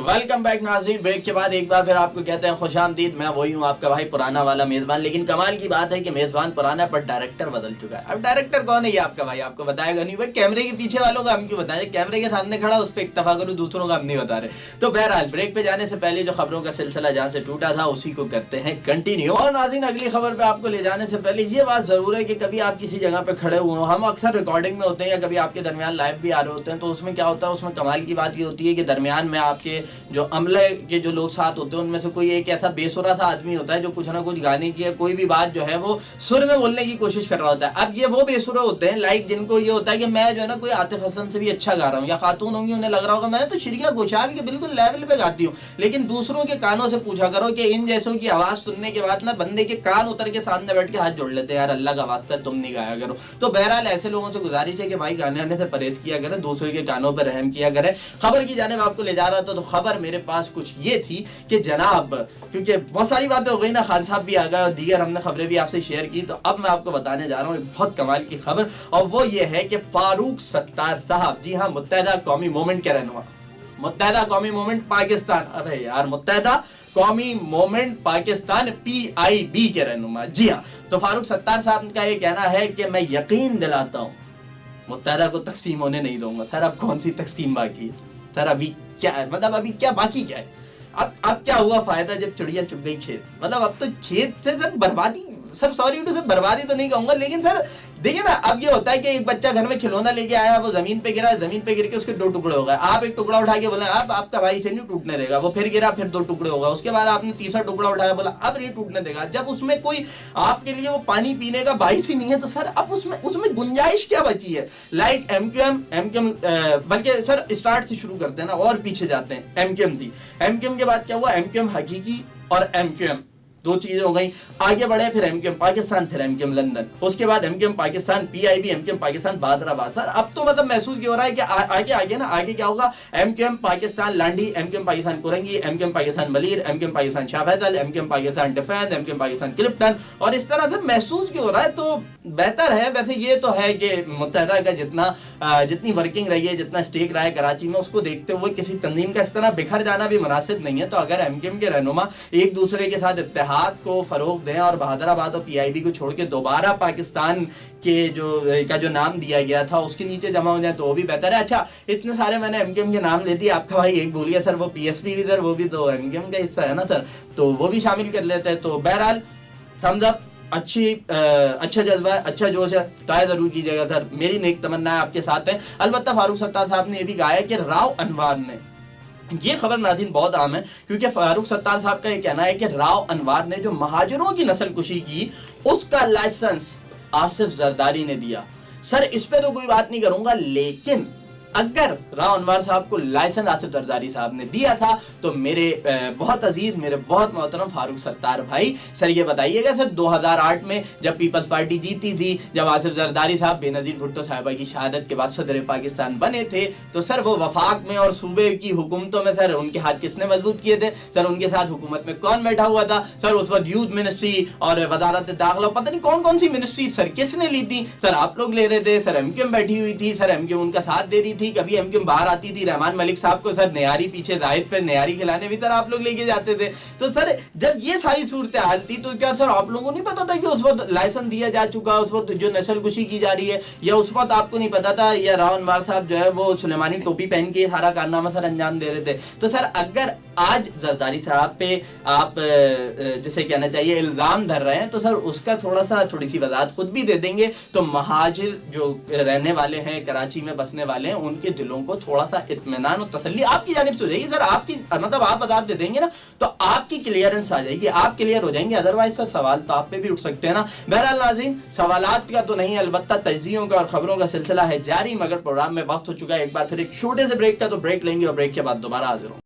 Welcome back नाज़रीन। Break के बाद एक बार फिर आपको कहते हैं खुशामदीद। मैं वही हूँ आपका भाई पुराना वाला मेज़बान। लेकिन कमाल की बात है कि मेज़बान पुराना पर डायरेक्टर बदल चुका है। अब डायरेक्टर कौन है ये आपका भाई आपको बताएगा नहीं। भाई कैमरे के पीछे वालों का हम क्यों बताएं, कैमरे के सामने खड़ा उस पर इक्तफा करूँ, दूसरों का हम नहीं बता रहे। तो बहरहाल ब्रेक पे जाने से पहले जो खबरों का सिलसिला जहाँ से टूटा था उसी को करते हैं कंटिन्यू। और नाज़रीन अगली खबर पे आपको ले जाने से पहले ये बात जरूर है कि कभी आप किसी जगह पे खड़े हुए हो, हम अक्सर रिकॉर्डिंग में होते हैं या कभी आपके दरमियान लाइव भी आ रहे होते हैं, तो उसमें क्या होता है, उसमें कमाल की बात ये होती है कि दरमियान में आपके जो अमले के जो लोग साथ होते हैं उनमें से कोई एक ऐसा बेसुरा सा आदमी होता है जो कुछ ना कुछ गाने की कोई भी बात जो है वो सुर में बोलने की कोशिश कर रहा होता है। अब ये वो बेसुरा होते हैं लाइक जिनको ये होता है कि मैं जो है ना कोई आतिफ असलम से भी अच्छा गा रहा हूँ, या खातून होंगी उन्हें लग रहा होगा मैं तो श्रेया घोषाल के बिल्कुल लेवल पे गाती हूँ। लेकिन दूसरों के कानों से पूछा करो कि इन जैसों की आवाज सुनने के बाद ना बंदे के कान उतर के सामने बैठ के हाथ जोड़ लेते हैं, यार अल्लाह का वास्ता तुम नहीं गाया करो। तो बहरहाल ऐसे लोगों से गुजारिश है कि भाई गाने आने से परहेज किया करें, दूसरों के कानों पर रहम किया करें। खबर की जानिब आपको ले जा रहा था, तो खबर मेरे पास कुछ ये थी कि जनाब, क्योंकि बहुत सारी बातें हो गई ना, खान साहब भी आ गए और दीगर हमने खबरें भी आपसे शेयर की, तो अब मैं आपको बताने जा रहा हूँ एक बहुत कमाल की खबर। और वो ये है कि फारूक सत्तार साहब, जी हाँ, मुत्तहिदा कौमी मूवमेंट के रहनुमा, मुत्तहिदा कौमी मूवमेंट पाकिस्तान, अरे यार मुत्तहिदा कौमी मूवमेंट पाकिस्तान PIB के रहनुमा, जी हाँ, तो फारूक सत्तार साहब का ये कहना है कि मैं यकीन दिलाता हूँ मुत्तहिदा को तकसीम होने नहीं दूंगा। सर अब कौन सी तकसीम बाकी है सर, अभी क्या है, मतलब अभी क्या बाकी क्या है, अब क्या हुआ फायदा जब चिड़िया चुग गई खेत, मतलब अब तो खेत से सर बर्बादी, सर सॉरी टू सर बर्बादी तो नहीं कहूंगा, लेकिन सर देखिए ना, अब ये होता है कि एक बच्चा घर में खिलौना लेके आया, वो जमीन पे गिरा, जमीन पे गिर के उसके 2 टुकड़े हो गए। आप एक टुकड़ा उठा के बोले अब आपका भाई से नहीं टूटने देगा, वो फिर गिरा, फिर 2 टुकड़े हो गए। उसके बाद आपने तीसरा टुकड़ा उठाया, बोला अब नहीं टूटने देगा। जब उसमें कोई आपके लिए वो पानी पीने का बाइस ही नहीं है, तो सर अब उसमें गुंजाइश क्या बची है। लाइक MQM बल्कि सर स्टार्ट से शुरू करते हैं ना और पीछे जाते हैं। MQM थी, MQM के बाद क्या हुआ, MQM हकीकी और MQM, 2 चीजें हो गई। आगे बढ़े, फिर MQM पाकिस्तान, फिर MQM लंदन, उसके बाद MQM Pakistan PIB, MQM Pakistan Bahadurabad. Sir अब तो मतलब महसूस ये हो रहा है कि आगे ना, आगे क्या होगा, MQM Pakistan Landhi, MQM Pakistan Korangi, MQM Pakistan Malir, MQM Pakistan Shah Faisal, MQM Pakistan Defence, MQM Pakistan Clifton, और इस तरह से महसूस क्यों हो रहा है। तो बेहतर है, वैसे ये तो है कि मुत्तहिदा का जितनी वर्किंग रही है, जितना स्टेक रहा है कराची में, उसको देखते हुए किसी तंजीम का इस तरह बिखर जाना भी मुनासिब नहीं है। तो अगर MQM के रहनुमा एक दूसरे के साथ इत्तेहाद को फरोग दें और बहादुराबाद और PIB को छोड़ के दोबारा पाकिस्तान के जो नाम दिया गया था उसके नीचे जमा हो जाए तो वो भी बेहतर है। अच्छा, इतने सारे मैंने MQM के नाम ले दिए, आपका भाई एक भूल गया सर, वो PSP भी सर, वो भी तो MQM का हिस्सा है ना सर, तो वो भी शामिल कर लेते हैं। तो बहरहाल थम्स अप, अच्छा जज्बा है, अच्छा जोश है, ट्राई जरूर कीजिएगा सर, मेरी नेक तमन्ना आपके साथ है। अलबत्ता फारूक सत्तार साहब ने ये भी कहा है कि राव अनवार ने, ये खबर नाज़रीन बहुत आम है, क्योंकि फारूक सत्तार साहब का ये कहना है कि राव अनवार ने जो महाजरों की नस्लकुशी की उसका लाइसेंस आसिफ जरदारी ने दिया। सर इस पे तो कोई बात नहीं करूंगा, लेकिन अगर राव अनवार साहब को लाइसेंस आसिफ जरदारी साहब ने दिया था तो मेरे बहुत अजीज, मेरे बहुत मोहतरम फारूक सत्तार भाई, सर ये बताइएगा सर 2008 में जब पीपल्स पार्टी जीती थी, जब आसिफ जरदारी साहब बेनजीर भुट्टो साहिबा की शहादत के बाद सदर पाकिस्तान बने थे, तो सर वो वफाक में और सूबे की हुकूमतों में सर उनके हाथ किसने मजबूत किए थे, सर उनके साथ हुकूमत में कौन बैठा हुआ था, सर उस वक्त यूथ मिनिस्ट्री और वजारत दाखिला, पता नहीं कौन कौन सी मिनिस्ट्री सर किसने ली थी, सर आप लोग ले रहे थे, सर MQM बैठी हुई थी, सर MQM उनका साथ दे रही थी, कभी MQM बाहर आती थी, रहमान मलिक साहब को सर निहारी पीछे जाहिद पे निहारी खिलाने भी सर आप लोग लेके जाते थे। तो सर जब ये सारी सूरत हाल थी तो क्या सर आप लोगों को नहीं पता था कि उस वक्त लाइसेंस दिया जा चुका, उस वक्त जो नस्लकुशी की जा रही है, या उस वक्त आपको नहीं पता था, या राव अनवार साहब जो है वो सुलेमानी टोपी पहन के सारा कारनामा सर अंजाम दे रहे थे। तो सर अगर आज जरदारी साहब पे आप जिसे कहना चाहिए इल्जाम धर रहे हैं, तो सर उसका थोड़ी सी वजाहत खुद भी दे देंगे तो महाजिर जो रहने वाले हैं, कराची में बसने वाले हैं, उनके दिलों को थोड़ा सा इत्मीनान और तसल्ली आपकी जानिब से हो जाएगी। सर आपकी मतलब आप वजाहत दे देंगे ना तो आपकी क्लियरेंस आ जाएगी, आप क्लियर हो जाएंगे। अदरवाइज सर सवाल तो आप पे भी उठ सकते हैं ना। बहरहाल नाज़रीन, सवालात का तो नहीं, अलबत्ता तजज़ियों का और खबरों का सिलसिला है जारी, मगर प्रोग्राम में वक्त हो चुका है एक बार फिर एक छोटे से ब्रेक का, तो ब्रेक लेंगे और ब्रेक के बाद दोबारा हाजिर होंगे।